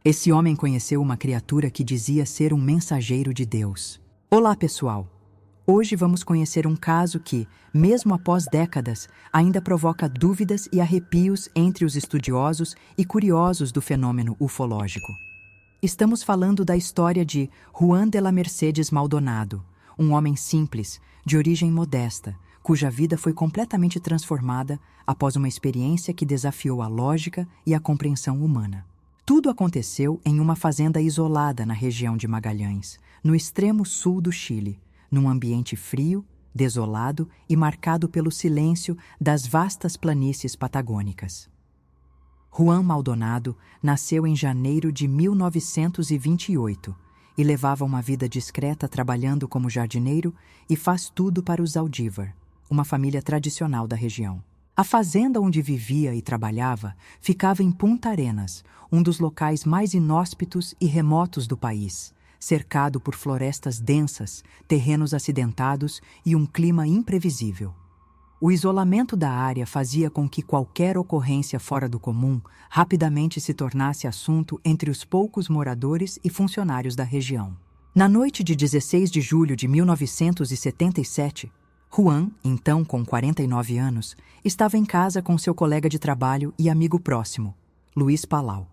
Esse homem conheceu uma criatura que dizia ser um mensageiro de Deus. Olá, pessoal! Hoje vamos conhecer um caso que, mesmo após décadas, ainda provoca dúvidas e arrepios entre os estudiosos e curiosos do fenômeno ufológico. Estamos falando da história de Juan de la Mercedes Maldonado, um homem simples, de origem modesta, cuja vida foi completamente transformada após uma experiência que desafiou a lógica e a compreensão humana. Tudo aconteceu em uma fazenda isolada na região de Magalhães, no extremo sul do Chile, num ambiente frio, desolado e marcado pelo silêncio das vastas planícies patagônicas. Juan Maldonado nasceu em janeiro de 1928 e levava uma vida discreta trabalhando como jardineiro e faz tudo para os Zaldívar, uma família tradicional da região. A fazenda onde vivia e trabalhava ficava em Punta Arenas, um dos locais mais inóspitos e remotos do país, cercado por florestas densas, terrenos acidentados e um clima imprevisível. O isolamento da área fazia com que qualquer ocorrência fora do comum rapidamente se tornasse assunto entre os poucos moradores e funcionários da região. Na noite de 16 de julho de 1977, Juan, então com 49 anos, estava em casa com seu colega de trabalho e amigo próximo, Luiz Palau.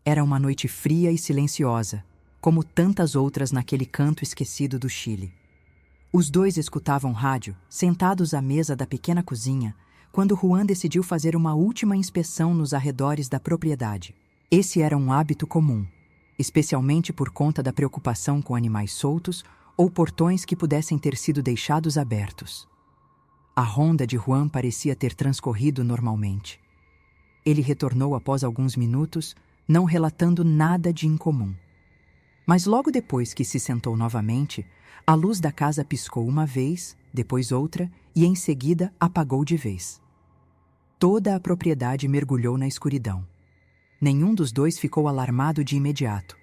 Era uma noite fria e silenciosa, como tantas outras naquele canto esquecido do Chile. Os dois escutavam rádio, sentados à mesa da pequena cozinha, quando Juan decidiu fazer uma última inspeção nos arredores da propriedade. Esse era um hábito comum, especialmente por conta da preocupação com animais soltos ou portões que pudessem ter sido deixados abertos. A ronda de Juan parecia ter transcorrido normalmente. Ele retornou após alguns minutos, não relatando nada de incomum. Mas logo depois que se sentou novamente, a luz da casa piscou uma vez, depois outra e em seguida apagou de vez. Toda a propriedade mergulhou na escuridão. Nenhum dos dois ficou alarmado de imediato.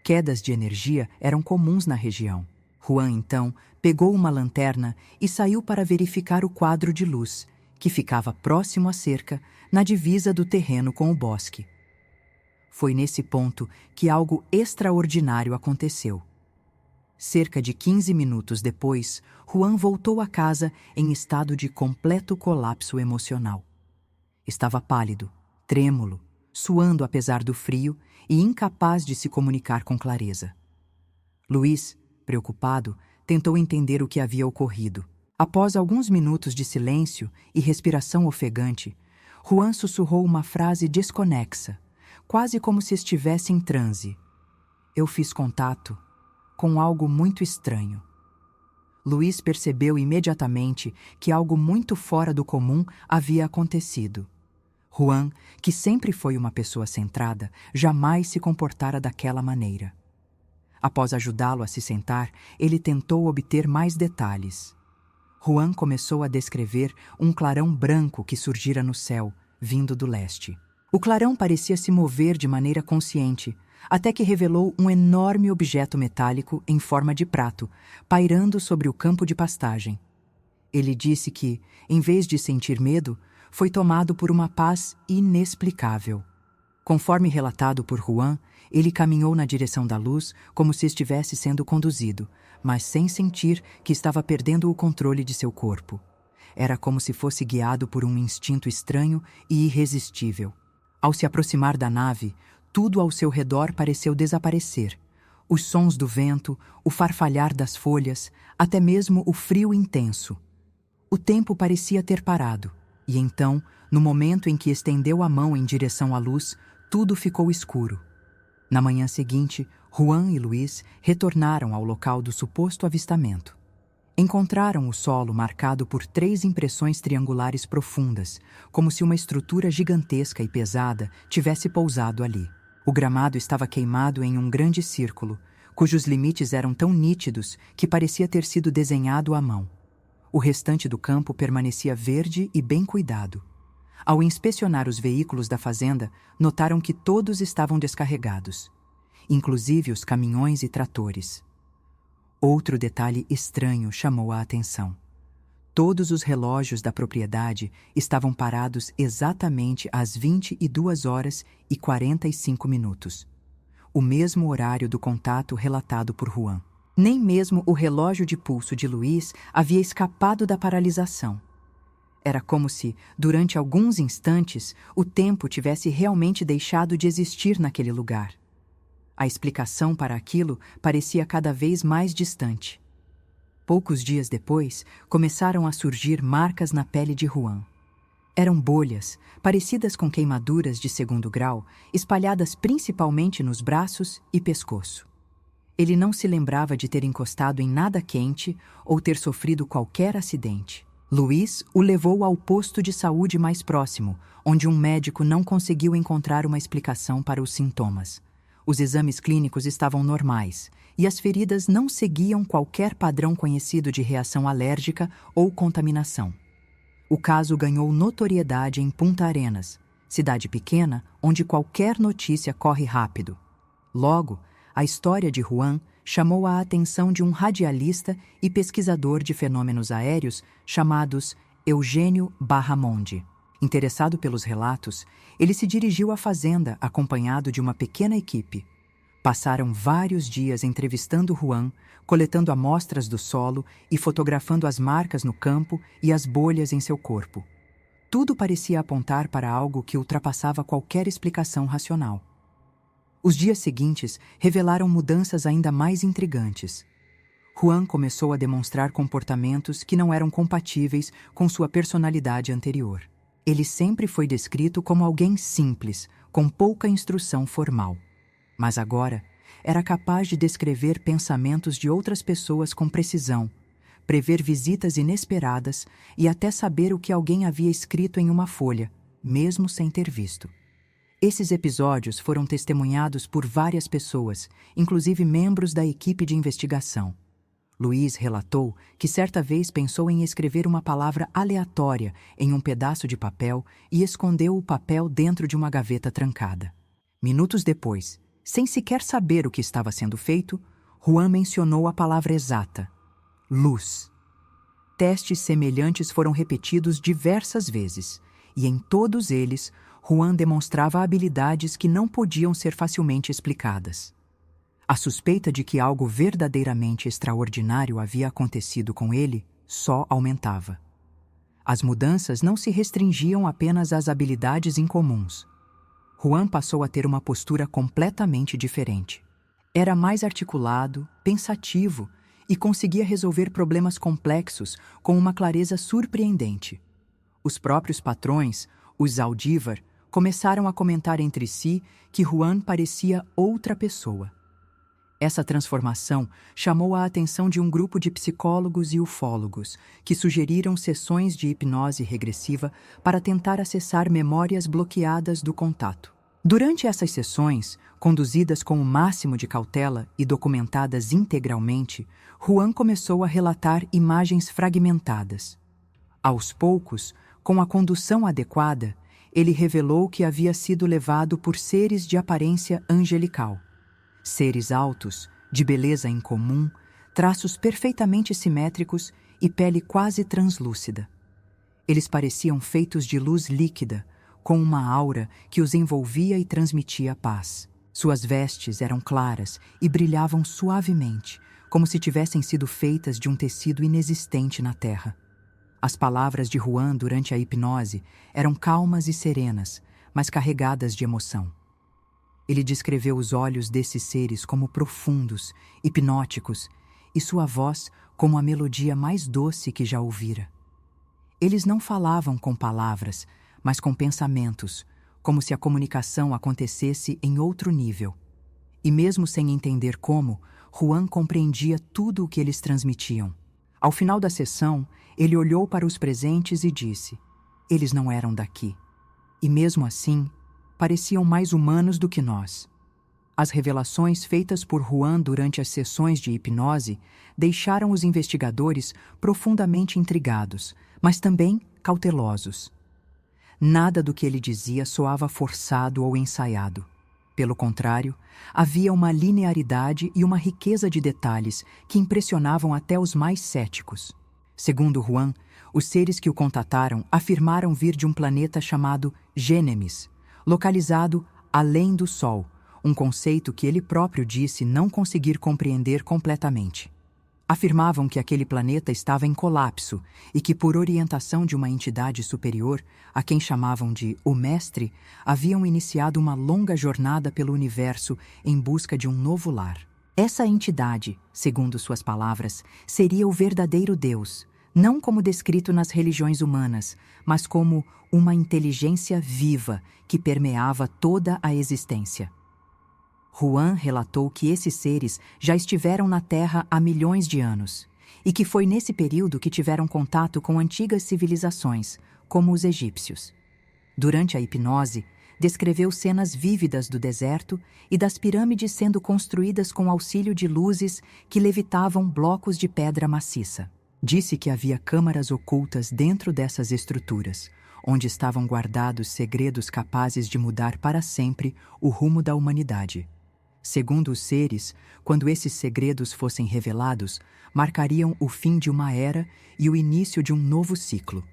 Quedas de energia eram comuns na região. Juan, então, pegou uma lanterna e saiu para verificar o quadro de luz, que ficava próximo à cerca, na divisa do terreno com o bosque. Foi nesse ponto que algo extraordinário aconteceu. Cerca de 15 minutos depois, Juan voltou a casa em estado de completo colapso emocional. Estava pálido, trêmulo, suando apesar do frio e incapaz de se comunicar com clareza. Luiz, preocupado, tentou entender o que havia ocorrido. Após alguns minutos de silêncio e respiração ofegante, Juan sussurrou uma frase desconexa, quase como se estivesse em transe. Eu fiz contato com algo muito estranho. Luiz percebeu imediatamente que algo muito fora do comum havia acontecido. Juan, que sempre foi uma pessoa centrada, jamais se comportara daquela maneira. Após ajudá-lo a se sentar, ele tentou obter mais detalhes. Juan começou a descrever um clarão branco que surgira no céu, vindo do leste. O clarão parecia se mover de maneira consciente, até que revelou um enorme objeto metálico em forma de prato, pairando sobre o campo de pastagem. Ele disse que, em vez de sentir medo, foi tomado por uma paz inexplicável. Conforme relatado por Juan, ele caminhou na direção da luz como se estivesse sendo conduzido, mas sem sentir que estava perdendo o controle de seu corpo. Era como se fosse guiado por um instinto estranho e irresistível. Ao se aproximar da nave, tudo ao seu redor pareceu desaparecer. Os sons do vento, o farfalhar das folhas, até mesmo o frio intenso. O tempo parecia ter parado, e então, no momento em que estendeu a mão em direção à luz, tudo ficou escuro. Na manhã seguinte, Juan e Luiz retornaram ao local do suposto avistamento. Encontraram o solo marcado por 3 impressões triangulares profundas, como se uma estrutura gigantesca e pesada tivesse pousado ali. O gramado estava queimado em um grande círculo, cujos limites eram tão nítidos que parecia ter sido desenhado à mão. O restante do campo permanecia verde e bem cuidado. Ao inspecionar os veículos da fazenda, notaram que todos estavam descarregados, inclusive os caminhões e tratores. Outro detalhe estranho chamou a atenção. Todos os relógios da propriedade estavam parados exatamente às 22h45, o mesmo horário do contato relatado por Juan. Nem mesmo o relógio de pulso de Luiz havia escapado da paralisação. Era como se, durante alguns instantes, o tempo tivesse realmente deixado de existir naquele lugar. A explicação para aquilo parecia cada vez mais distante. Poucos dias depois, começaram a surgir marcas na pele de Juan. Eram bolhas, parecidas com queimaduras de 2º grau, espalhadas principalmente nos braços e pescoço. Ele não se lembrava de ter encostado em nada quente ou ter sofrido qualquer acidente. Luiz o levou ao posto de saúde mais próximo, onde um médico não conseguiu encontrar uma explicação para os sintomas. Os exames clínicos estavam normais e as feridas não seguiam qualquer padrão conhecido de reação alérgica ou contaminação. O caso ganhou notoriedade em Punta Arenas, cidade pequena onde qualquer notícia corre rápido. Logo, a história de Juan chamou a atenção de um radialista e pesquisador de fenômenos aéreos chamados Eugênio Barramonde. Interessado pelos relatos, ele se dirigiu à fazenda acompanhado de uma pequena equipe. Passaram vários dias entrevistando Juan, coletando amostras do solo e fotografando as marcas no campo e as bolhas em seu corpo. Tudo parecia apontar para algo que ultrapassava qualquer explicação racional. Os dias seguintes revelaram mudanças ainda mais intrigantes. Juan começou a demonstrar comportamentos que não eram compatíveis com sua personalidade anterior. Ele sempre foi descrito como alguém simples, com pouca instrução formal. Mas agora, era capaz de descrever pensamentos de outras pessoas com precisão, prever visitas inesperadas e até saber o que alguém havia escrito em uma folha, mesmo sem ter visto. Esses episódios foram testemunhados por várias pessoas, inclusive membros da equipe de investigação. Luiz relatou que certa vez pensou em escrever uma palavra aleatória em um pedaço de papel e escondeu o papel dentro de uma gaveta trancada. Minutos depois, sem sequer saber o que estava sendo feito, Juan mencionou a palavra exata: luz. Testes semelhantes foram repetidos diversas vezes, e em todos eles, Juan demonstrava habilidades que não podiam ser facilmente explicadas. A suspeita de que algo verdadeiramente extraordinário havia acontecido com ele só aumentava. As mudanças não se restringiam apenas às habilidades incomuns. Juan passou a ter uma postura completamente diferente. Era mais articulado, pensativo e conseguia resolver problemas complexos com uma clareza surpreendente. Os próprios patrões, os Zaldívar, começaram a comentar entre si que Juan parecia outra pessoa. Essa transformação chamou a atenção de um grupo de psicólogos e ufólogos que sugeriram sessões de hipnose regressiva para tentar acessar memórias bloqueadas do contato. Durante essas sessões, conduzidas com o máximo de cautela e documentadas integralmente, Juan começou a relatar imagens fragmentadas. Aos poucos, com a condução adequada, ele revelou que havia sido levado por seres de aparência angelical. Seres altos, de beleza incomum, traços perfeitamente simétricos e pele quase translúcida. Eles pareciam feitos de luz líquida, com uma aura que os envolvia e transmitia paz. Suas vestes eram claras e brilhavam suavemente, como se tivessem sido feitas de um tecido inexistente na terra. As palavras de Juan durante a hipnose eram calmas e serenas, mas carregadas de emoção. Ele descreveu os olhos desses seres como profundos, hipnóticos, e sua voz como a melodia mais doce que já ouvira. Eles não falavam com palavras, mas com pensamentos, como se a comunicação acontecesse em outro nível. E mesmo sem entender como, Juan compreendia tudo o que eles transmitiam. Ao final da sessão, ele olhou para os presentes e disse: eles não eram daqui. E mesmo assim, pareciam mais humanos do que nós. As revelações feitas por Juan durante as sessões de hipnose deixaram os investigadores profundamente intrigados, mas também cautelosos. Nada do que ele dizia soava forçado ou ensaiado. Pelo contrário, havia uma linearidade e uma riqueza de detalhes que impressionavam até os mais céticos. Segundo Juan, Os seres que o contataram afirmaram vir de um planeta chamado Gênesis, localizado além do Sol, um conceito que ele próprio disse não conseguir compreender completamente. Afirmavam que aquele planeta estava em colapso e que, por orientação de uma entidade superior, a quem chamavam de o Mestre, haviam iniciado uma longa jornada pelo universo em busca de um novo lar. Essa entidade, segundo suas palavras, seria o verdadeiro Deus, não como descrito nas religiões humanas, mas como uma inteligência viva que permeava toda a existência. Juan relatou que esses seres já estiveram na Terra há milhões de anos, e que foi nesse período que tiveram contato com antigas civilizações, como os egípcios. Durante a hipnose, descreveu cenas vívidas do deserto e das pirâmides sendo construídas com auxílio de luzes que levitavam blocos de pedra maciça. Disse que havia câmaras ocultas dentro dessas estruturas, onde estavam guardados segredos capazes de mudar para sempre o rumo da humanidade. Segundo os seres, quando esses segredos fossem revelados, marcariam o fim de uma era e o início de um novo ciclo.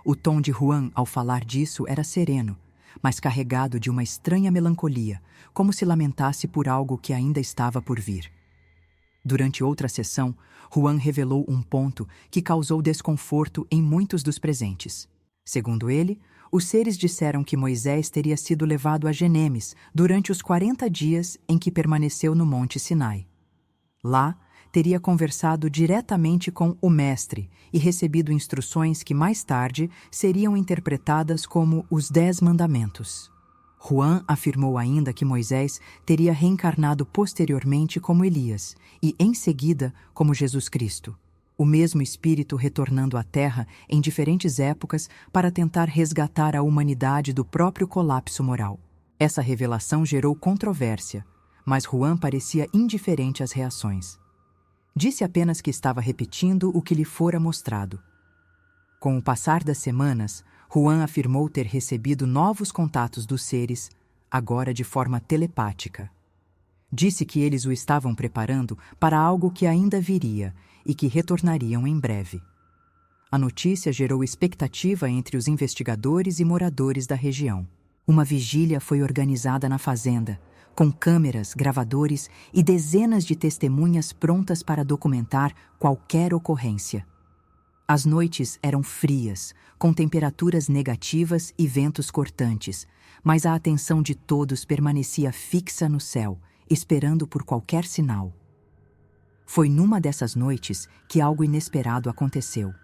O tom de Juan ao falar disso era sereno, mas carregado de uma estranha melancolia, como se lamentasse por algo que ainda estava por vir. Durante outra sessão, Juan revelou um ponto que causou desconforto em muitos dos presentes. Segundo ele, os seres disseram que Moisés teria sido levado a Gênesis durante os 40 dias em que permaneceu no Monte Sinai. Lá, teria conversado diretamente com o Mestre e recebido instruções que mais tarde seriam interpretadas como os 10 Mandamentos. Juan afirmou ainda que Moisés teria reencarnado posteriormente como Elias e, em seguida, como Jesus Cristo. O mesmo espírito retornando à Terra em diferentes épocas para tentar resgatar a humanidade do próprio colapso moral. Essa revelação gerou controvérsia, mas Juan parecia indiferente às reações. Disse apenas que estava repetindo o que lhe fora mostrado. Com o passar das semanas, Juan afirmou ter recebido novos contatos dos seres, agora de forma telepática. Disse que eles o estavam preparando para algo que ainda viria e que retornariam em breve. A notícia gerou expectativa entre os investigadores e moradores da região. Uma vigília foi organizada na fazenda, com câmeras, gravadores e dezenas de testemunhas prontas para documentar qualquer ocorrência. As noites eram frias, com temperaturas negativas e ventos cortantes, mas a atenção de todos permanecia fixa no céu, esperando por qualquer sinal. Foi numa dessas noites que algo inesperado aconteceu.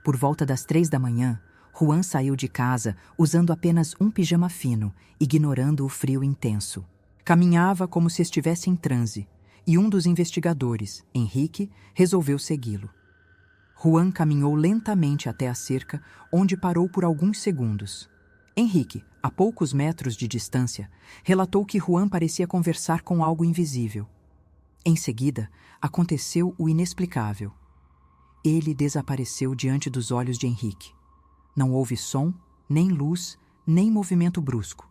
Por volta das 3 da manhã, Juan saiu de casa usando apenas um pijama fino, ignorando o frio intenso. Caminhava como se estivesse em transe, e um dos investigadores, Henrique, resolveu segui-lo. Juan caminhou lentamente até a cerca, onde parou por alguns segundos. Henrique, a poucos metros de distância, relatou que Juan parecia conversar com algo invisível. Em seguida, aconteceu o inexplicável. Ele desapareceu diante dos olhos de Henrique. Não houve som, nem luz, nem movimento brusco.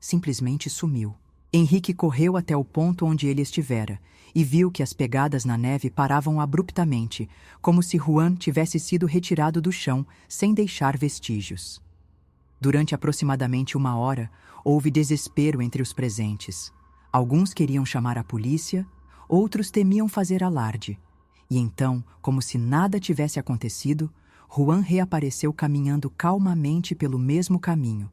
Simplesmente sumiu. Henrique correu até o ponto onde ele estivera e viu que as pegadas na neve paravam abruptamente, como se Juan tivesse sido retirado do chão sem deixar vestígios. Durante aproximadamente 1 hora, houve desespero entre os presentes. Alguns queriam chamar a polícia, outros temiam fazer alarde. E então, como se nada tivesse acontecido, Juan reapareceu caminhando calmamente pelo mesmo caminho,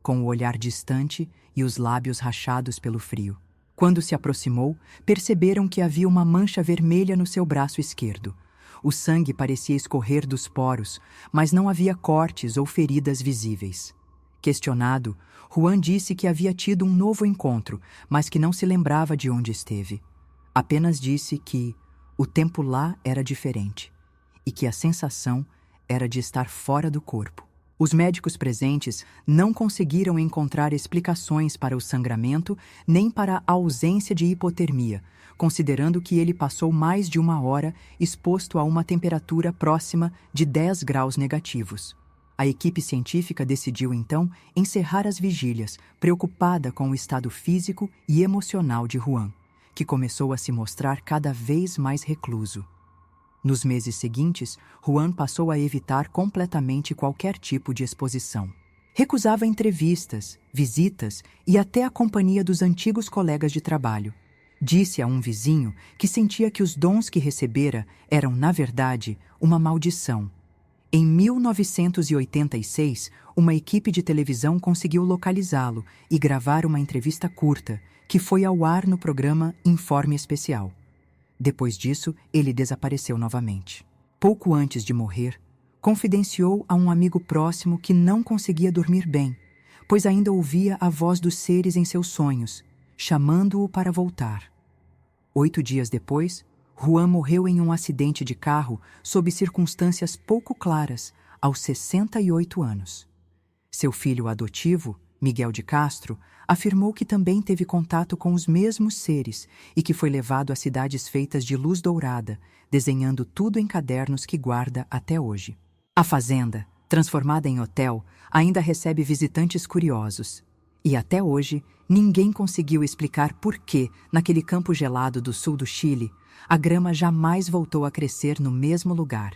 com o olhar distante e os lábios rachados pelo frio. Quando se aproximou, perceberam que havia uma mancha vermelha no seu braço esquerdo. O sangue parecia escorrer dos poros, mas não havia cortes ou feridas visíveis. Questionado, Juan disse que havia tido um novo encontro, mas que não se lembrava de onde esteve. Apenas disse que o tempo lá era diferente e que a sensação era de estar fora do corpo. Os médicos presentes não conseguiram encontrar explicações para o sangramento nem para a ausência de hipotermia, considerando que ele passou mais de 1 hora exposto a uma temperatura próxima de 10 graus negativos. A equipe científica decidiu, então, encerrar as vigílias, preocupada com o estado físico e emocional de Juan, que começou a se mostrar cada vez mais recluso. Nos meses seguintes, Juan passou a evitar completamente qualquer tipo de exposição. Recusava entrevistas, visitas e até a companhia dos antigos colegas de trabalho. Disse a um vizinho que sentia que os dons que recebera eram, na verdade, uma maldição. Em 1986, uma equipe de televisão conseguiu localizá-lo e gravar uma entrevista curta, que foi ao ar no programa Informe Especial. Depois disso, ele desapareceu novamente. Pouco antes de morrer, confidenciou a um amigo próximo que não conseguia dormir bem, pois ainda ouvia a voz dos seres em seus sonhos, chamando-o para voltar. 8 dias depois, Juan morreu em um acidente de carro sob circunstâncias pouco claras, aos 68 anos. Seu filho adotivo, Miguel de Castro, afirmou que também teve contato com os mesmos seres e que foi levado a cidades feitas de luz dourada, desenhando tudo em cadernos que guarda até hoje. A fazenda, transformada em hotel, ainda recebe visitantes curiosos. E até hoje, ninguém conseguiu explicar por que, naquele campo gelado do sul do Chile, a grama jamais voltou a crescer no mesmo lugar.